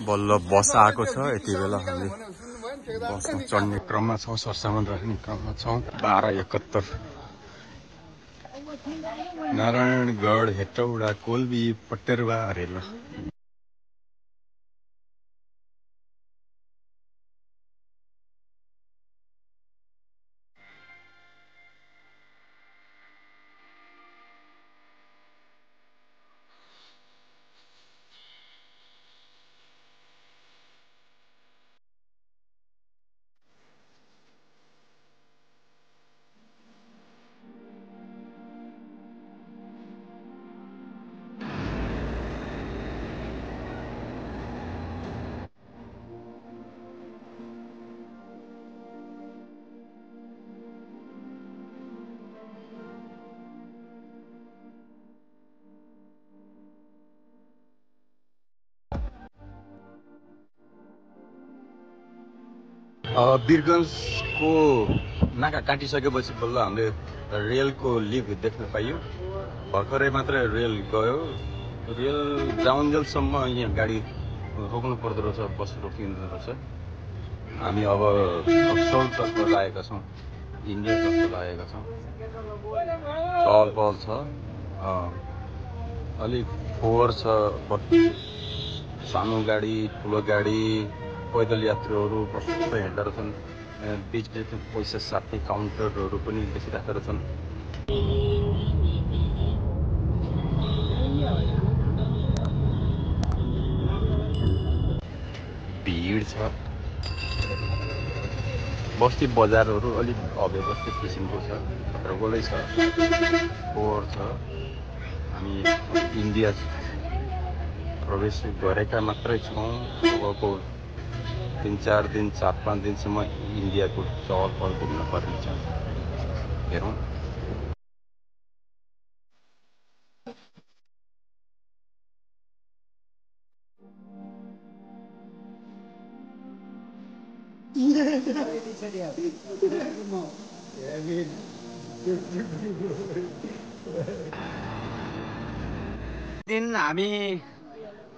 बल्ल बस आएको छ। यति बेला हामी बसमा चढ्ने क्रममा छौँ, सरसामान राख्ने क्रममा छौँ। 1271 नारायणगढ हेटौडा कोल्बी पट्टेरवा रेल। वीरगन्जको नाका काटिसकेपछि बल्ल हामीले रेलको लिभ देख्न पाइयो। भर्खरै मात्रै रेल गयो। रेल जाउन्जेलसम्म यहाँ गाडी रोक्नु पर्दो रहेछ, बस रोकिँदो रहेछ। हामी अब रक्सौलतर्फ लागेका छौँ, इन्डियातर्फ लागेका छौँ। चहल पहल छ, अलिक फोहोर छ। सानो गाडी, ठुलो गाडी, पैदल यात्रुहरू बस्दै हिँड्दा रहेछन्। बिच बिचमा पैसा साट्ने काउन्टरहरू पनि देखिरहेका रहेछन्। भिड छ। बस्ती बजारहरू अलिक अव्यवस्थित किसिमको छ, खतरगोलै छ, फोहोर छ। हामी इन्डिया प्रवेश गरेका मात्रै छौँ। अबको 3-4 दिन 4-5 दिनसम्म इन्डियाको चहल पहल घुम्न पर्ने छ। हेरौँ। दिन हामी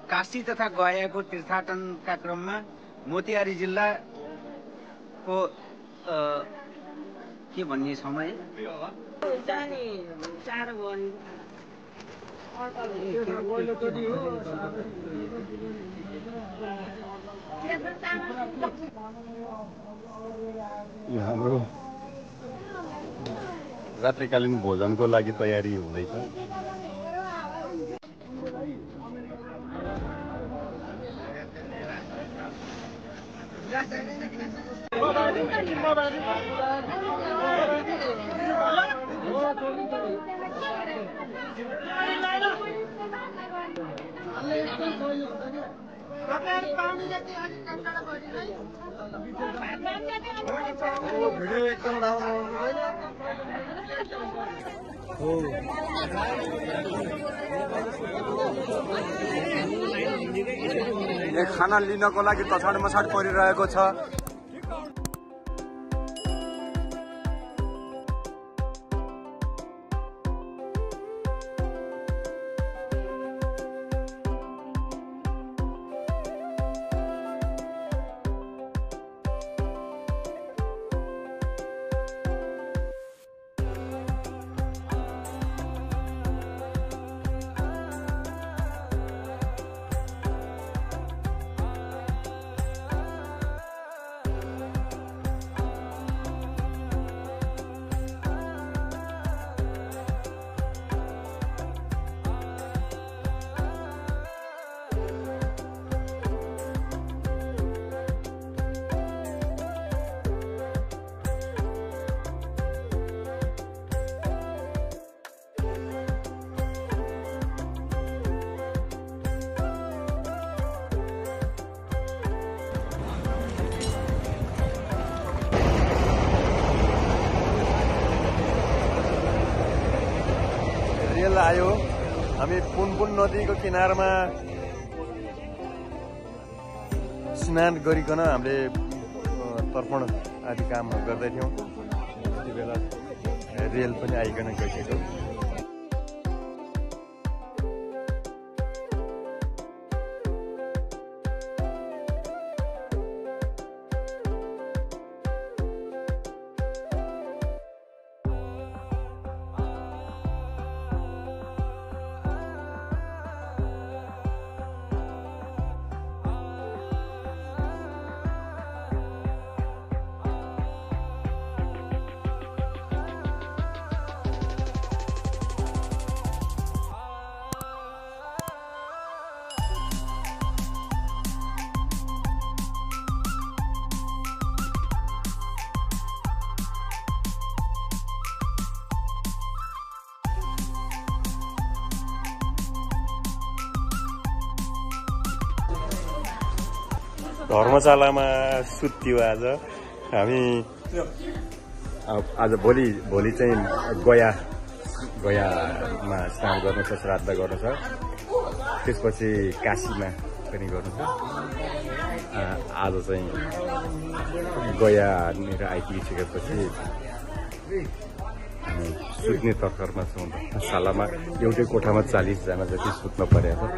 काशी तथा गयाको तीर्थाटनका क्रममा मोतिहारी जिल्लाको के भन्ने समय हाम्रो रात्रिकालीन भोजनको लागि तयारी हुँदैछ। खाना लिनको लागि तछाड मछाड परिरहेको छ। रेल आयो। हामी पुनपुन नदीको किनारमा स्नान गरिकन हामीले तर्पण आदि काम गर्दै थियौँ। त्यति बेला रेल पनि आइकन गइसक्यो। धर्मशालामा सुत्यो आज हामी। आज भोलि चाहिँ गयामा स्नान गर्नु छ, श्राद्ध गर्नु छ, त्यसपछि काशीमा पनि गर्नु छ। आज चाहिँ गयानिर आइपुगिसकेपछि हामी सुत्ने तर्खरमा छौँ। धर्मशालामा एउटै कोठामा 40 जना जति सुत्न परेको छ।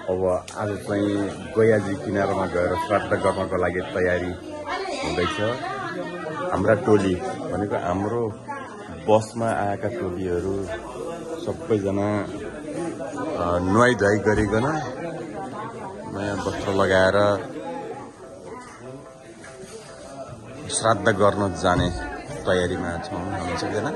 अब आज चाहिँ गयाजी किनारमा गएर श्राद्ध गर्नको लागि तयारी हुँदैछ। हाम्रा टोली भनेको हाम्रो बसमा आएका टोलीहरू सबैजना नुहाई धुवाई गरिकन नयाँ वस्त्र लगाएर श्राद्ध गर्न जाने तयारीमा छौँ हामी सबैजना।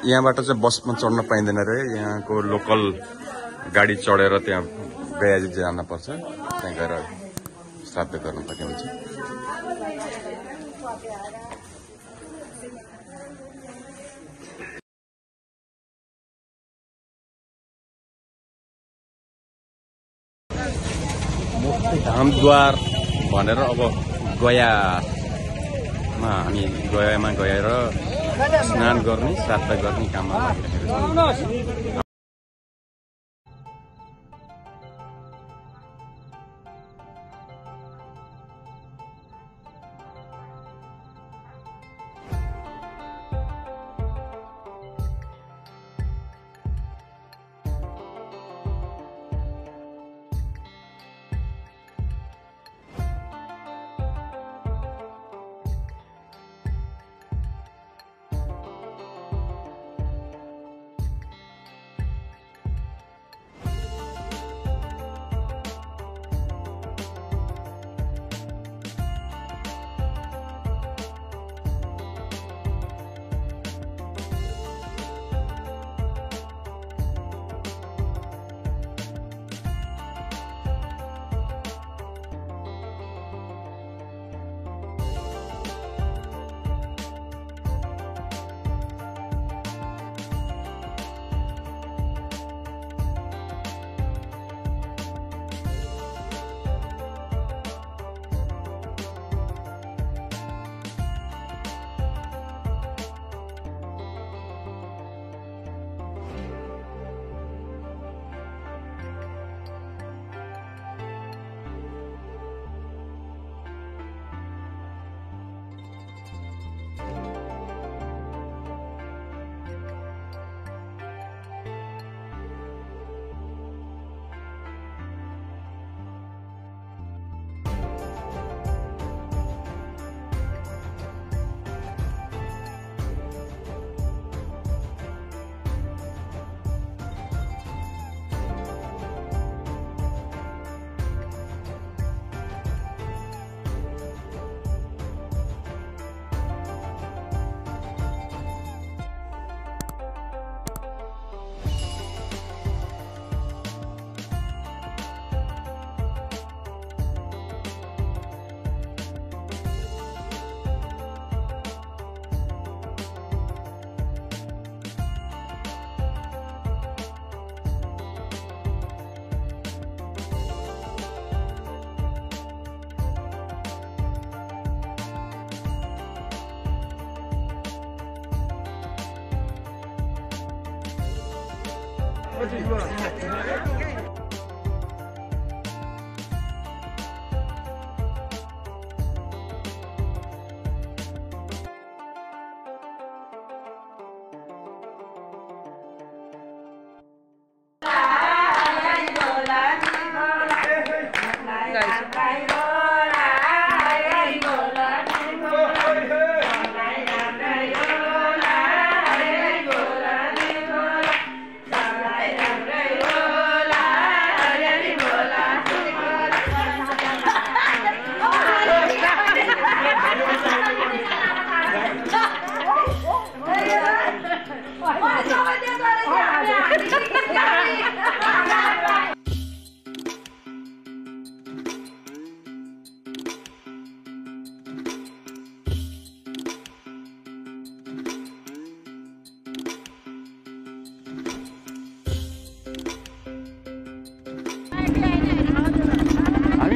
यहाँबाट चाहिँ बसमा चढ्न पाइँदैन रे, यहाँको लोकल गाडी चढेर त्यहाँ गयाजी जान पर्छ, त्यहाँ गएर श्राद्ध गर्नुपर्ने हुन्छ। धामद्वार भनेर अब गयामा गएर स्नान गर्ने, श्राद्ध गर्ने काममा लागिरहेको छ।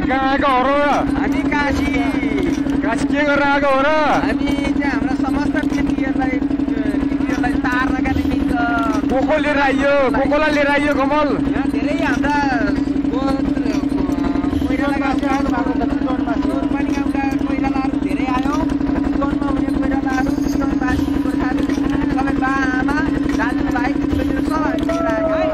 कहाँ आएको हो र हामी काशी काशी के गरेर आएको हो र हामी चाहिँ हाम्रा समस्त केटीहरूलाई तार्नका निमित्त को लिएर आइयो कोलाई लिएर आइयो कमल यहाँ धेरै हाम्रा पनि गाउँका कोइरालाहरू धेरै आयो चितवनमा हुने कोइरालाहरू चितवनवासी गोर्खाहरू सबै बा आमा दाजुभाइ दिदीबहिनीहरू सबै लिएर आयो है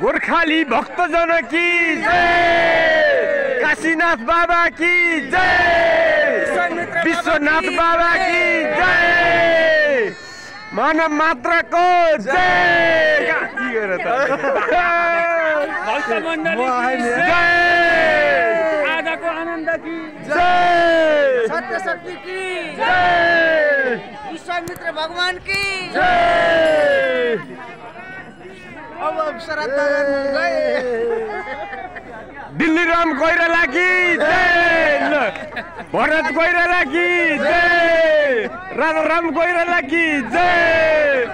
गोर्खाली भक्तजन की जय काशीनाथ बाबा की जय विश्वनाथ बाबा की जय मानव मात्र को जय आजको आनन्द की जय सत्य शक्ति की जय विश्वामित्र भगवान की जय अब श्राद्ध गर्नु गए दिल्ली राम कोइराला की जय भरत कोइराला की जय राधा राम कोइराला की जय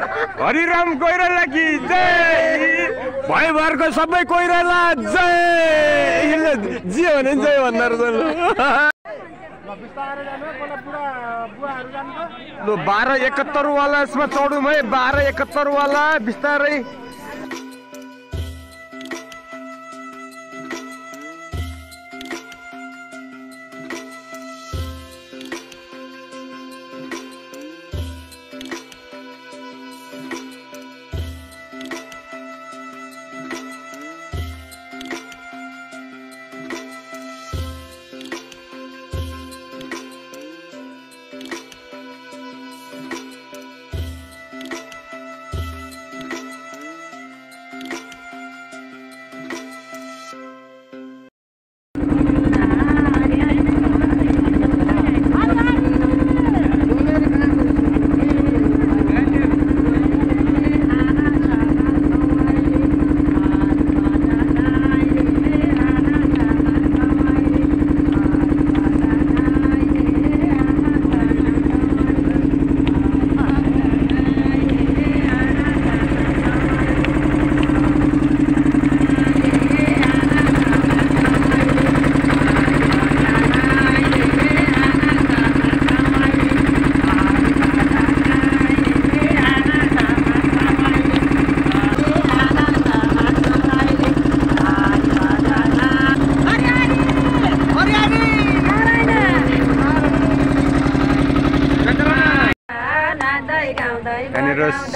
हरिराम कोइराला की जय भाइभरको सबै कोइराला जय जे भने जय भन्दा रहेछ ल 1271 वाला यसमा चढौँ है 1271 वाला बिस्तारै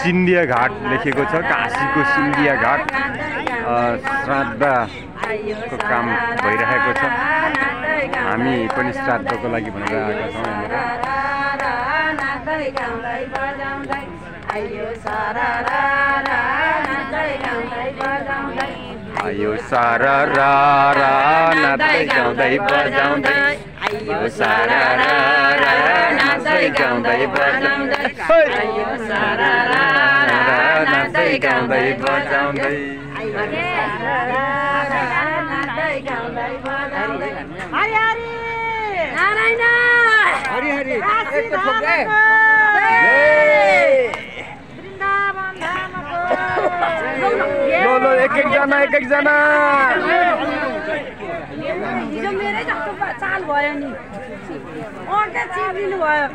सिन्धिया घाट लेखेको छ काशीको सिन्धिया घाट श्राद्धको काम भइरहेको छ हामी पनि श्राद्धको लागि भनेर आएका छौँ आयो सारा रा रा नाच्दै गाउँदै बजाउँदै आयो सारा रा रा नाच्दै गाउँदै बजाउँदै आयो सारा रा रा नाच्दै गाउँदै बजाउँदै हरि हरि नारायण हरि हरि लो एक जना हिजो मेरै जस्तो चाल भयो नि अर्कै चिप्लिनु भयो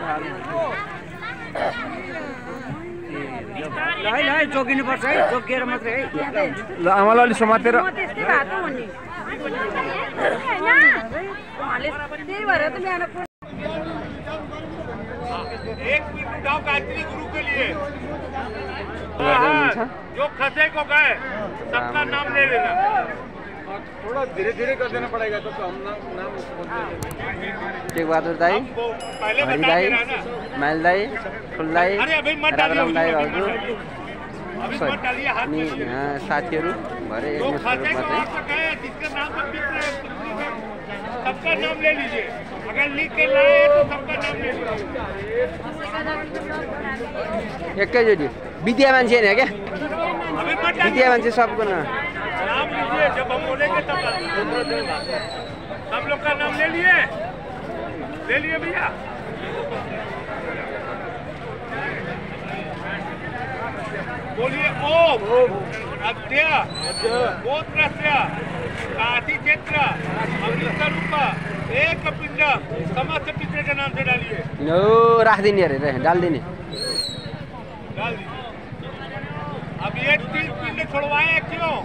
ल जोगिनु पर्छ है जोगिएर मात्रै है ल आमालाई अलि समातेर त्यस्तै भएको हो नि त्यही भएर त बिहान एक मिनट गाँव गायत्री गुरु के लिए जो खसे को गए सबका नाम ले लेना थोड़ा धीरे धीरे कर देना पड़ेगा तो हम नाम टेक बहादुर दाई हरि दाई माइल दाई फुल दाई राजाराम दाई हजुर अनि साथीहरू भरे एकमुष्ट रूपमा चाहिँ सबका नाम ले लीजिए अगर लिख के लाए तो सबका नाम ले लीजिए एकैचोटि विद्या मान्छे होइन क्या विद्या मान्छे सबको नाम लीजिए जब हम बोलेंगे सब लोग का नाम ले लिए भैया। बोलिए ओम अद्य गोत्रस्य काशी क्षेत्र अमृतसर एक पिंड समस्त पितरे के नाम से डालिए। नो राख दिने अरे डाल दिने। अब ये 3 पिंड छोड़वाए क्यों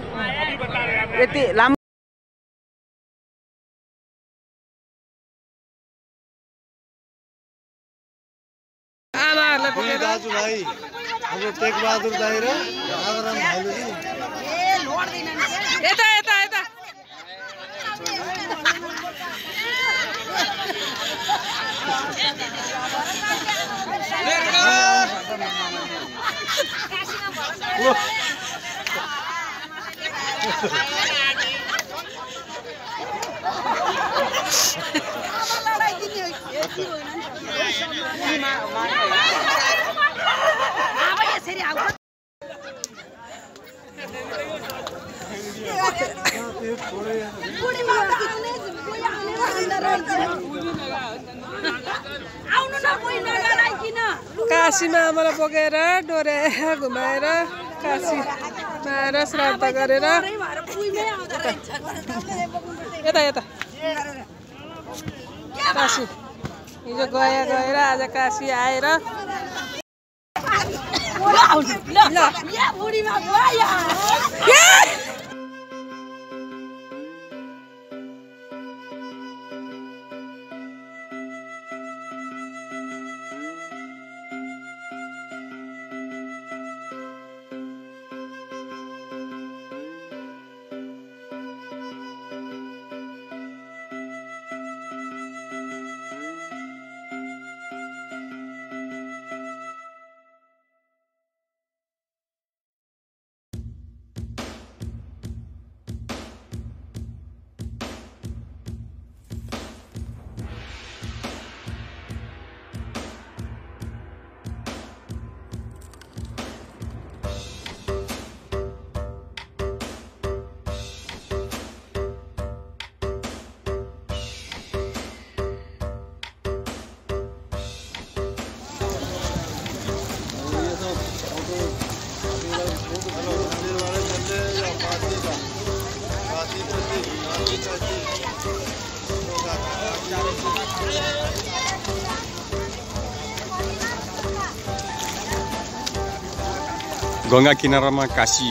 अभी बता रहे हैं। यति लाम दाजु भाइ हाम्रो टेक बहादुर दाइ र आदराम भाइले यता यता यता काशीमा आमालाई बोकेर डोरे घुमाएर काशीमा श्राद्ध गरेर यता यता काशी हिजो गएर आज काशी आएर गंगा किनारामा काशी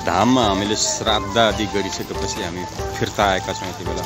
धाममा हामीले श्राद्ध आदि गरिसकेपछि हामी फिर्ता आएका छौँ यति बेला।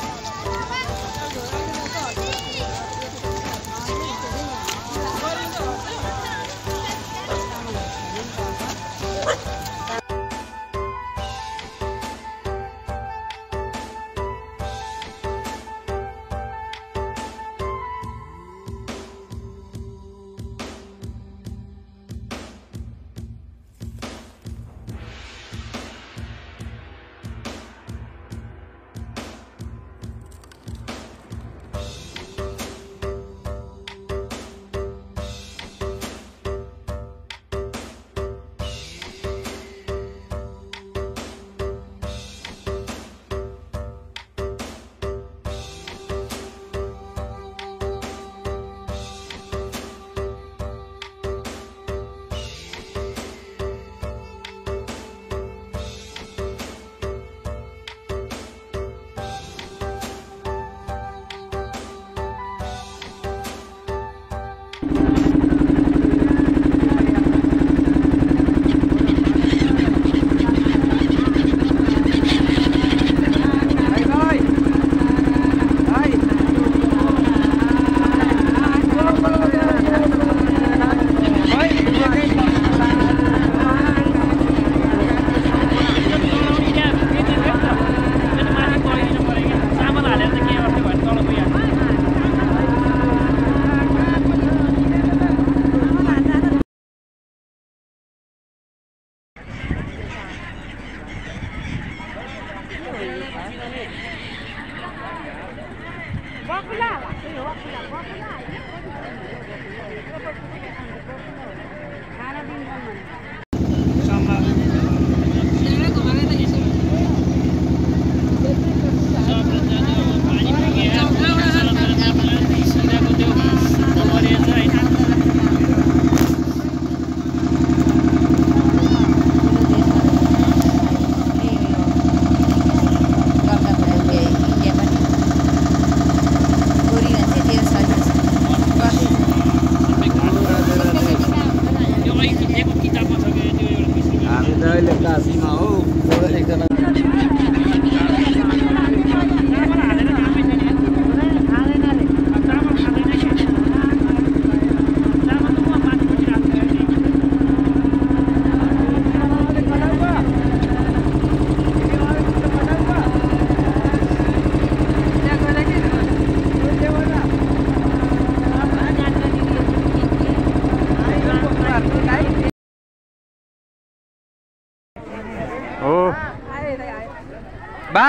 बा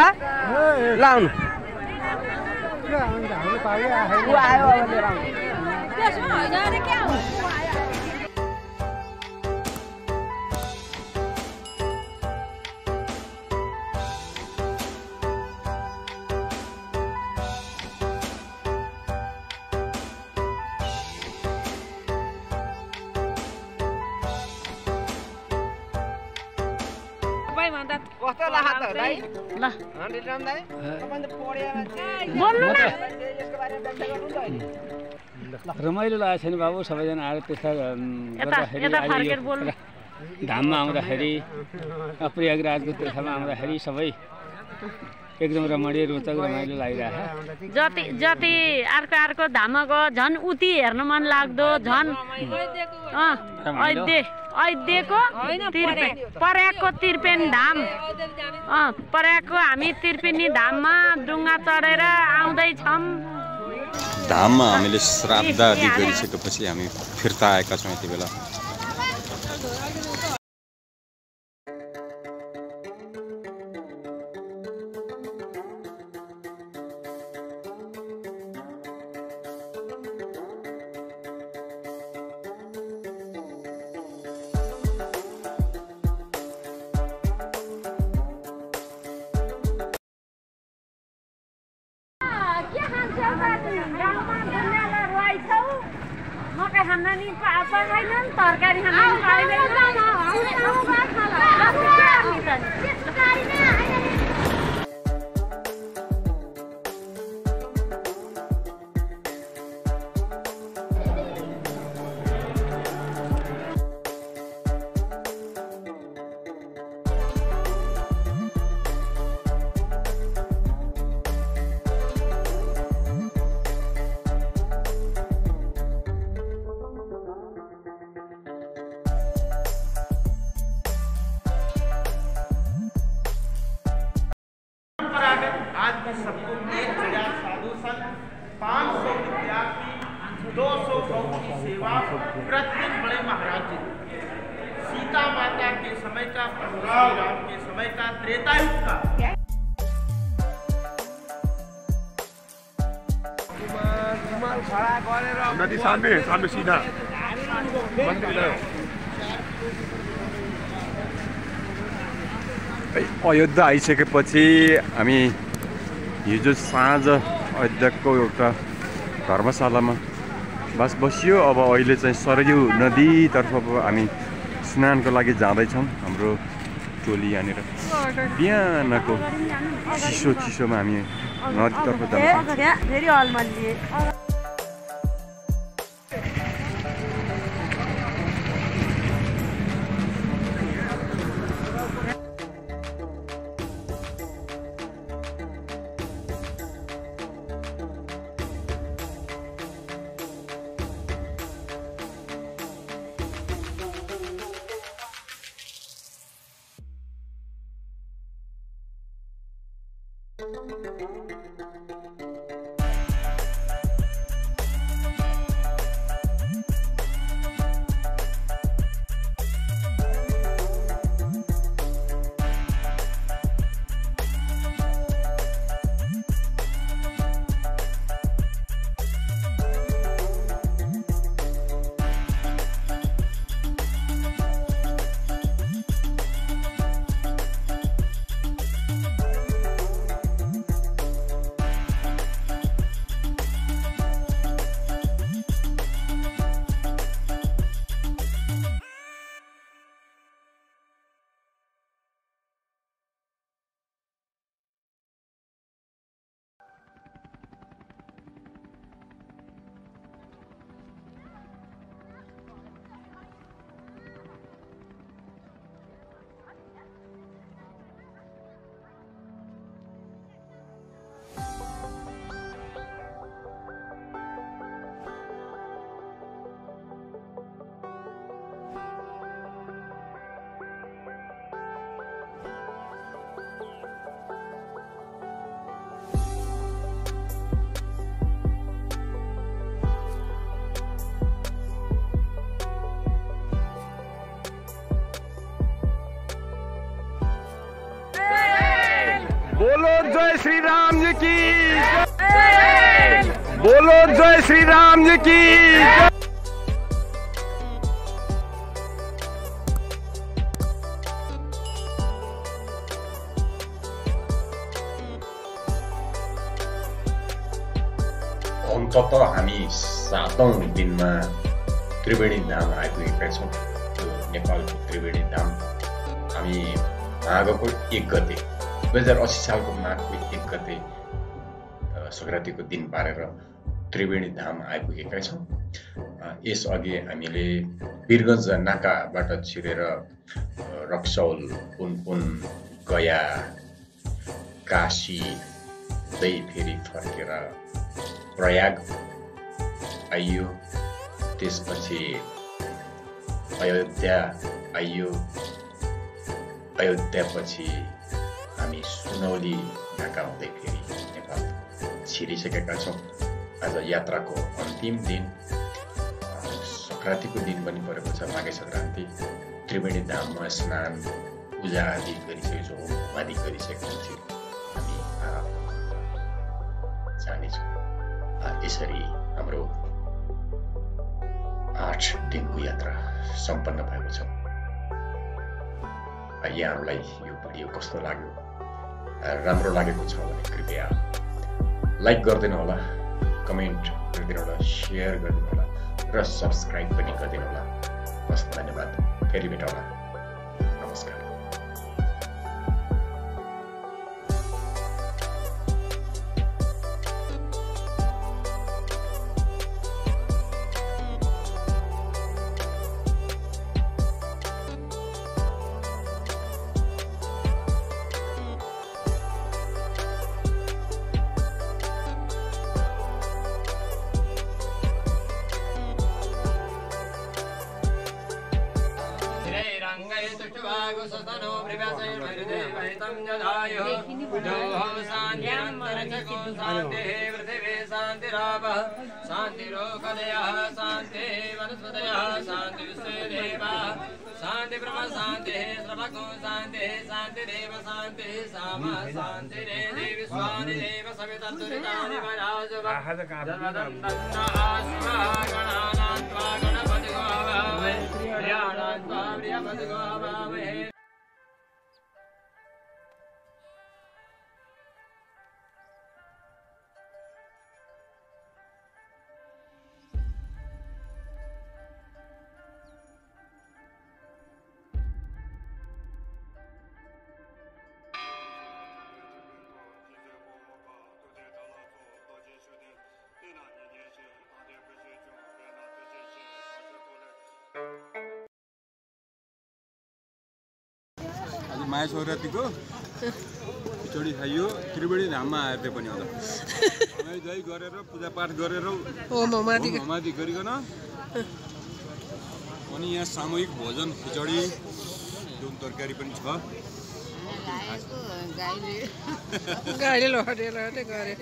लाउनु ऊ आयो अब लिएर आउनु त्यसमा होइन अरे क्या हो कस्तो लाग्छ त दाइ ल 100 राम दाइ तपाईले पढ्या मान्छे बोल्नु न यसको बारेमा व्याख्या गर्नु त अहिले रमाइलो लागेको छैन बाबु सबैजना आएर त्यस्ता गर्दाखेरि धाममा आउँदाखेरि प्रयागराजको तीर्थमा आउँदाखेरि सबै एकदम रमणीय रोचक रमाइलो लागिरहेको जति अर्को धाममा गयो झन् उति हेर्न मन लाग्दो झन् ऐदेको पर्यागको त्रिपेन धाम पर्यागको हामी त्रिपेनी धाममा डुङ्गा चढेर आउँदैछौँ धाममा हामीले श्राद्ध आदि गरिसकेपछि हामी फिर्ता आएका छौँ यति बेला मकै खान नि पाइँदैन तरकारी खान नि पाइँदैन आज की सबको 1000 साधु संत 500 विद्यार्थी 200 गौ की सेवा प्रतिदिन बड़े महाराज जी सीता माता के समय का श्री राम के समय का त्रेता युग का नदी सामने सीधा अयोध्या आइसकेपछि हामी हिजो साँझ अयोध्याको एउटा धर्मशालामा बसियो अब अहिले चाहिँ सरयू नदीतर्फ हामी स्नानको लागि जाँदैछौँ हाम्रो टोली यहाँनिर बिहानको चिसोमा हामी नदीतर्फ जान्छौँ जय श्री राम जी की बोलो जय श्री राम जी की अन्ततः हामी 7औं दिनमा त्रिवेणी धाम आइपुगेका छौँ। नेपालको त्रिवेणी धाम हामी माघको 1 गते 2080 सालको माघको 1 गते संक्रान्तिको दिन पारेर त्रिवेणी धाम आइपुगेका छौँ। यसअघि हामीले वीरगञ्ज नाकाबाट छिरेर रक्सौल, पुनपुन, गया, काशी हुँदै फेरि फर्केर प्रयाग आइयो। त्यसपछि अयोध्या आइयो। अयोध्यापछि हामी सुनौली नाका हुँदै फेरि नेपाल छिरिसकेका छौँ। आज यात्राको अन्तिम दिन संक्रान्तिको दिन पनि परेको छ। माघे संक्रान्ति त्रिवेणी धाममा स्नान पूजा आदि गरिसकेको छौँ। होम आदि गरिसकेपछि हामी जानेछौँ। यसरी हाम्रो 8 दिनको यात्रा सम्पन्न भएको छ। यहाँहरूलाई यो भिडियो कस्तो लाग्यो? राम्रो लागेको छ भने कृपया लाइक गरिदिनु होला, कमेन्ट गरिदिनु होला, शेयर गरिदिनु होला र सब्सक्राइब पनि गरिदिनु होला। हस्, धन्यवाद। फेरि भेटौँला। नमस्कार। शांति ब्रह्म शांति सर्वगुण शांति शांति देव शांति सामा शांति देवी स्वानि देव सविता दुरितानि वराज जन्मदन्ना आस्मा गणानात्वा गणपति गोवावे प्रियाणात्वा प्रियपति गोवावे। आज माया संक्रान्तिको खिचडी खाइयो। त्रिवेणी धाममा आएर त्यो पनि होला जय गरेर पूजापाठ गरेर होमादि गरिकन अनि यहाँ सामूहिक भोजन खिचडी जुन तरकारी पनि छ। गाईले लडेर गरे।